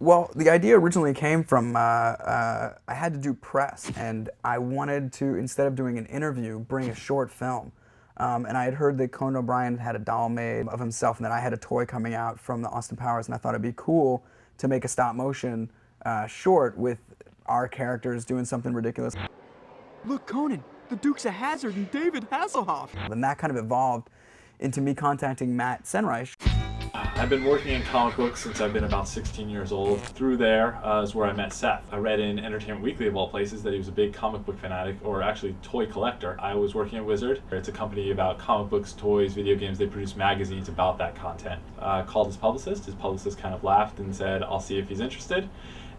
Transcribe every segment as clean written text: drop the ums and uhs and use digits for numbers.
Well, the idea originally came from I had to do press, and I wanted to, instead of doing an interview, bring a short film. And I had heard that Conan O'Brien had a doll made of himself, and that I had a toy coming out from the Austin Powers, and I thought it'd be cool to make a stop motion short with our characters doing something ridiculous. Look, Conan, the Dukes of Hazzard and David Hasselhoff. And that kind of evolved into me contacting Matt Senreich. I've been working in comic books since I've been about 16 years old. Through there is where I met Seth. I read in Entertainment Weekly, of all places, that he was a big comic book fanatic, or actually toy collector. I was working at Wizard. It's a company about comic books, toys, video games. They produce magazines about that content. Called his publicist. His publicist kind of laughed and said, I'll see if he's interested.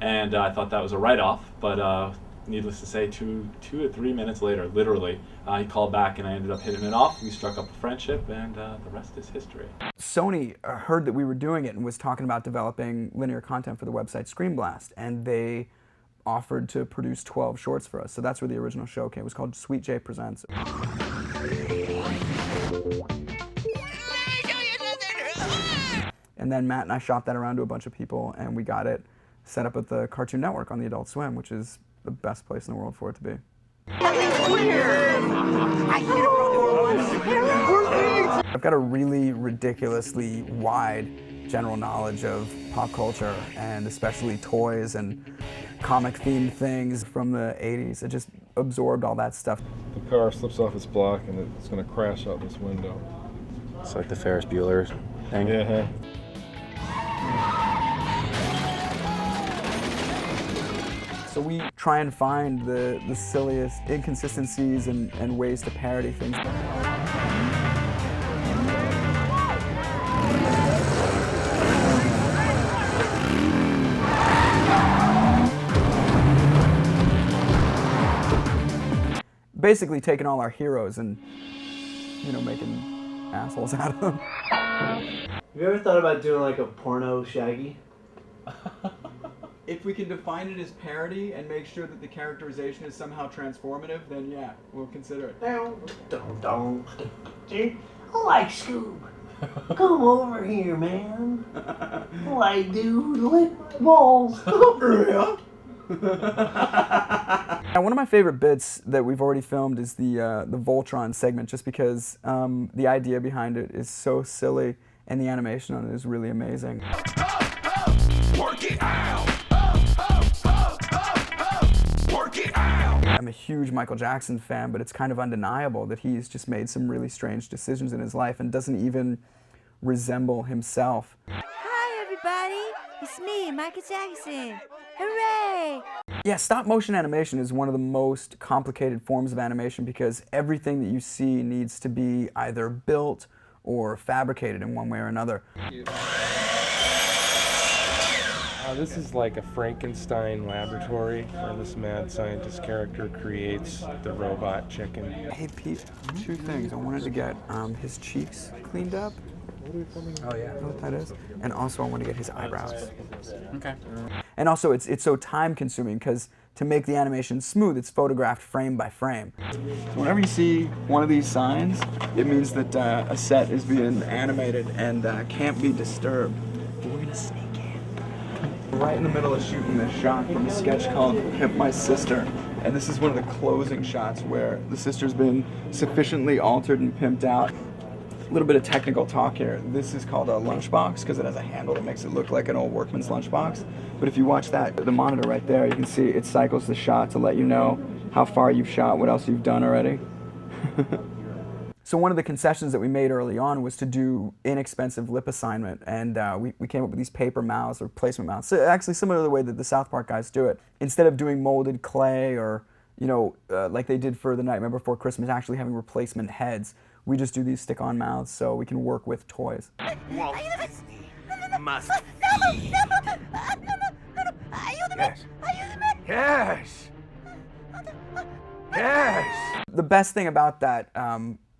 And I thought that was a write-off, but needless to say, 2 to 3 minutes later, literally, he called back and I ended up hitting it off. We struck up a friendship, and the rest is history. Sony heard that we were doing it and was talking about developing linear content for the website Screen Blast, and they offered to produce 12 shorts for us. So that's where the original show came. It was called Sweet J Presents. And then Matt and I shot that around to a bunch of people, and we got it set up at the Cartoon Network on the Adult Swim, which is the best place in the world for it to be. I've got a really ridiculously wide general knowledge of pop culture, and especially toys and comic-themed things from the 80s. It just absorbed all that stuff. The car slips off its block and it's going to crash out this window. It's like the Ferris Bueller thing. Yeah. So we try and find the silliest inconsistencies and ways to parody things. Basically taking all our heroes and, you know, making assholes out of them. Have you ever thought about doing like a porno Shaggy? If we can define it as parody and make sure that the characterization is somehow transformative, then yeah, we'll consider it. Don't. I like Scoob. Come over here, man. Like, dude, lick my balls. Yeah. Now, one of my favorite bits that we've already filmed is the Voltron segment, just because the idea behind it is so silly and the animation on it is really amazing. Work it out. I'm a huge Michael Jackson fan, but it's kind of undeniable that he's just made some really strange decisions in his life and doesn't even resemble himself. Hi, everybody. It's me, Michael Jackson. Hooray! Yeah, stop motion animation is one of the most complicated forms of animation because everything that you see needs to be either built or fabricated in one way or another. This is like a Frankenstein laboratory where this mad scientist character creates the robot chicken. Hey Pete, 2 things. I wanted to get his cheeks cleaned up. Oh yeah. You know what that is? And also I want to get his eyebrows. Okay. And also it's so time consuming because to make the animation smooth, it's photographed frame by frame. So whenever you see one of these signs, it means that a set is being animated and can't be disturbed. We're gonna sneak in. Right in the middle of shooting this shot from a sketch called Pimp My Sister. And this is one of the closing shots where the sister's been sufficiently altered and pimped out. A little bit of technical talk here. This is called a lunchbox because it has a handle that makes it look like an old workman's lunchbox. But if you watch that, the monitor right there, you can see it cycles the shot to let you know how far you've shot, what else you've done already. So one of the concessions that we made early on was to do inexpensive lip assignment, and we came up with these paper mouths or placement mouths. So actually similar to the way that the South Park guys do it. Instead of doing molded clay or, you know, like they did for The Nightmare Before Christmas, actually having replacement heads, we just do these stick-on mouths so we can work with toys. Walt must Yes. Yes. The best thing about that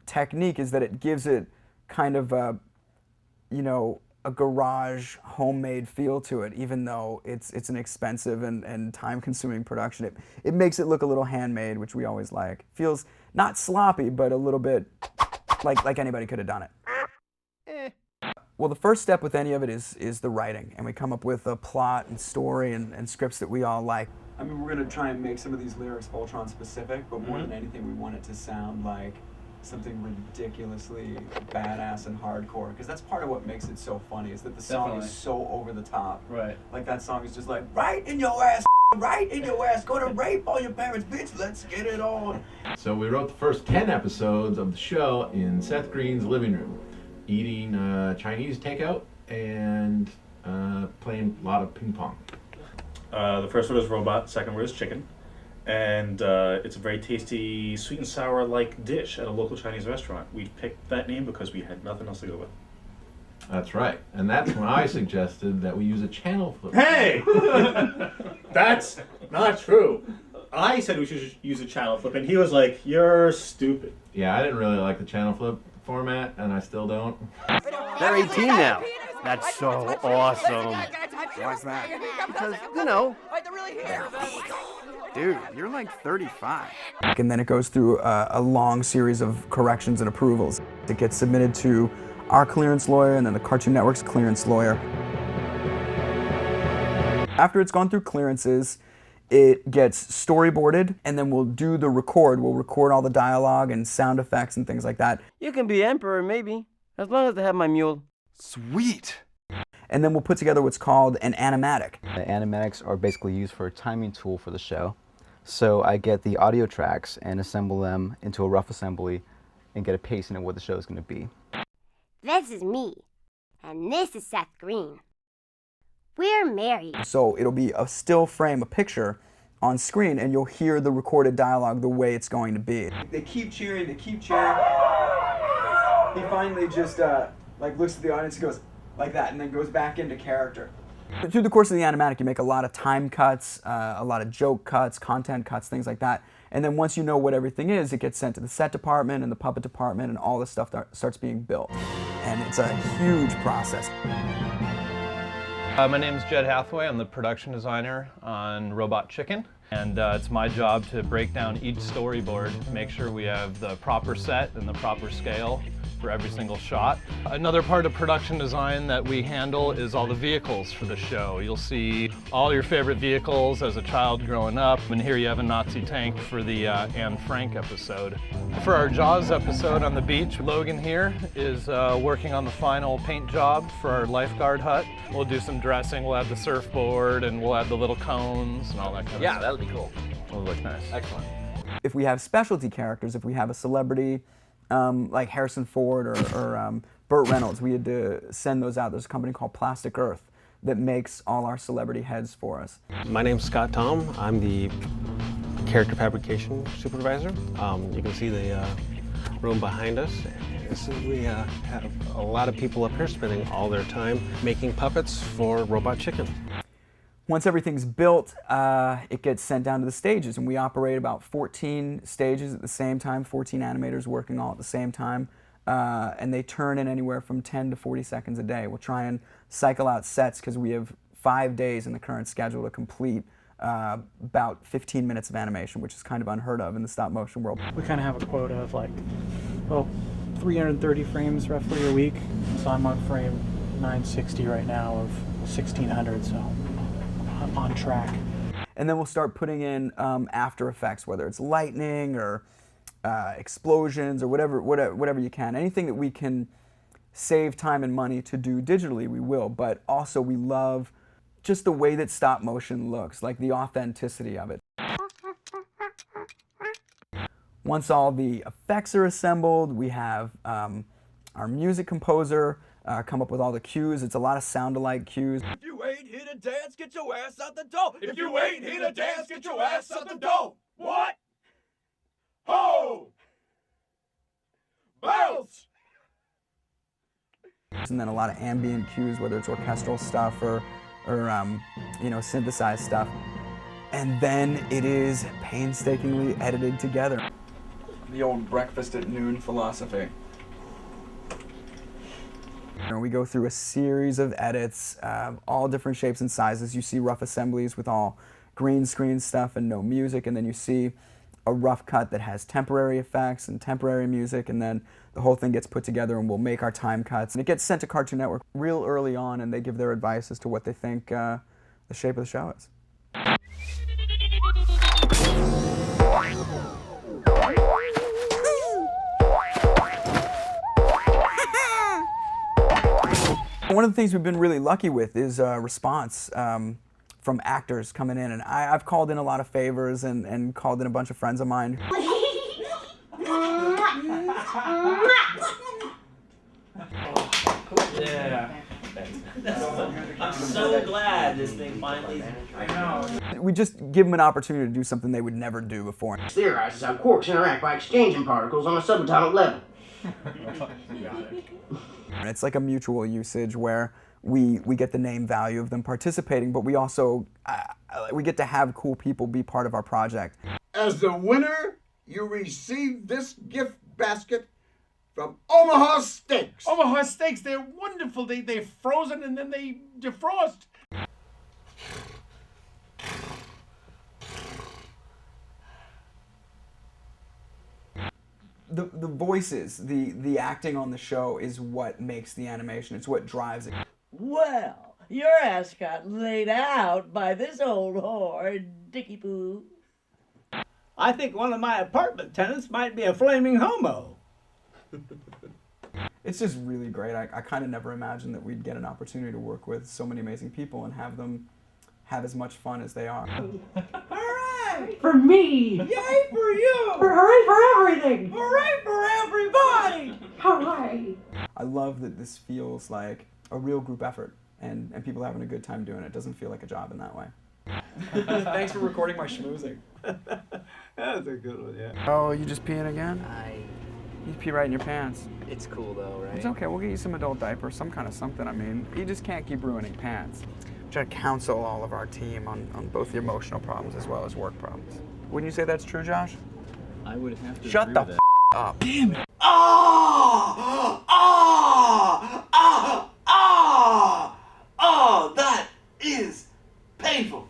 technique is that it gives it kind of a, you know, a garage homemade feel to it, even though it's an expensive and time-consuming production. It makes it look a little handmade, which we always like. Feels not sloppy, but a little bit like anybody could have done it. Well, the first step with any of it is the writing, and we come up with a plot and story and scripts that we all like. I mean, we're going to try and make some of these lyrics Voltron specific, but more than anything, we want it to sound like something ridiculously badass and hardcore, because that's part of what makes it so funny, is that the song is so over the top. Right. Like, that song is just like, right in your ass, right in your ass, gonna rape all your parents, bitch, let's get it on. So we wrote the first 10 episodes of the show in Seth Green's living room, eating Chinese takeout and playing a lot of ping pong. The first word is robot, second word is chicken. And it's a very tasty sweet and sour like dish at a local Chinese restaurant. We picked that name because we had nothing else to go with. That's right. And that's when I suggested that we use a channel flip. Hey! That's not true. I said we should use a channel flip, and he was like, "You're stupid." Yeah, I didn't really like the channel flip format, and I still don't. They're 18 now. That's so awesome. Why's that? Because, you know, Dude, you're like 35. And then it goes through a long series of corrections and approvals. It gets submitted to our clearance lawyer and then the Cartoon Network's clearance lawyer. After it's gone through clearances, it gets storyboarded, and then we'll do the record. We'll record all the dialogue and sound effects and things like that. you can be emperor, maybe, as long as I have my mule. Sweet! And then we'll put together what's called an animatic. The animatics are basically used for a timing tool for the show. So I get the audio tracks and assemble them into a rough assembly and get a pacing of what the show is going to be. This is me, and this is Seth Green. We're married. So it'll be a still frame, a picture on screen, and you'll hear the recorded dialogue the way it's going to be. They keep cheering, they keep cheering. He finally just like looks at the audience and goes like that, and then goes back into character. But through the course of the animatic, you make a lot of time cuts, a lot of joke cuts, content cuts, things like that. And then once you know what everything is, it gets sent to the set department and the puppet department, and all this stuff starts being built. And it's a huge process. My name is Jed Hathaway. I'm the production designer on Robot Chicken. And it's my job to break down each storyboard, make sure we have the proper set and the proper scale for every single shot. Another part of production design that we handle is all the vehicles for the show. You'll see all your favorite vehicles as a child growing up, and here you have a Nazi tank for the Anne Frank episode. For our Jaws episode on the beach, Logan here is working on the final paint job for our lifeguard hut. We'll do some dressing, we'll add the surfboard, and we'll add the little cones and all that kind of stuff. Yeah, that'll be cool. It'll look nice. Excellent. If we have specialty characters, if we have a celebrity like Harrison Ford or Burt Reynolds, we had to send those out. There's a company called Plastic Earth that makes all our celebrity heads for us. My name's Scott Tom. I'm the character fabrication supervisor. You can see the room behind us. We have a lot of people up here spending all their time making puppets for Robot Chicken. Once everything's built, it gets sent down to the stages, and we operate about 14 stages at the same time, 14 animators working all at the same time, and they turn in anywhere from 10 to 40 seconds a day. We'll try and cycle out sets because we have 5 days in the current schedule to complete about 15 minutes of animation, which is kind of unheard of in the stop motion world. We kind of have a quota of like, 330 frames roughly a week, so I'm on frame 960 right now of 1600, so I'm on track. And then we'll start putting in after effects, whether it's lightning or explosions or whatever you can. Anything that we can save time and money to do digitally, we will. But also we love just the way that stop motion looks, like the authenticity of it. Once all the effects are assembled, we have our music composer come up with all the cues. It's a lot of sound-alike cues. If you ain't here to dance, get your ass out the door. If you ain't here to dance, get your ass out the door. What? Ho! Bounce! And then a lot of ambient cues, whether it's orchestral stuff or synthesized stuff. And then it is painstakingly edited together. The old breakfast at noon philosophy. And we go through a series of edits, all different shapes and sizes. You see rough assemblies with all green screen stuff and no music, and then you see a rough cut that has temporary effects and temporary music, and then the whole thing gets put together and we'll make our time cuts. And it gets sent to Cartoon Network real early on, and they give their advice as to what they think the shape of the show is. One of the things we've been really lucky with is response from actors coming in. And I've called in a lot of favors and called in a bunch of friends of mine. Yeah. I'm so glad this thing finally. I know. We just give them an opportunity to do something they would never do before. Theorizes how quarks interact by exchanging particles on a subatomic level. And it's like a mutual usage where we get the name value of them participating, but we also we get to have cool people be part of our project. As the winner, you receive this gift basket from Omaha Steaks. Omaha Steaks, they're wonderful. They're frozen and then they defrost. The voices, the acting on the show is what makes the animation. It's what drives it. Well, your ass got laid out by this old whore, Dickie Poo. I think one of my apartment tenants might be a flaming homo. It's just really great. I kind of never imagined that we'd get an opportunity to work with so many amazing people and have them have as much fun as they are. Hooray! For me! Yay for you! Hooray for everything! Hooray for everybody! Hooray! I love that this feels like a real group effort and people having a good time doing it. It doesn't feel like a job in that way. Thanks for recording my schmoozing. That's a good one, yeah. Oh, you just peeing again? You pee right in your pants. It's cool though, right? It's okay, we'll get you some adult diapers, some kind of something. I mean, you just can't keep ruining pants. Try to counsel all of our team on both the emotional problems as well as work problems. Wouldn't you say that's true, Josh? I would have to Shut agree the with that. up. Damn it. Ah! Ah! Ah! Ah! Oh, that is painful.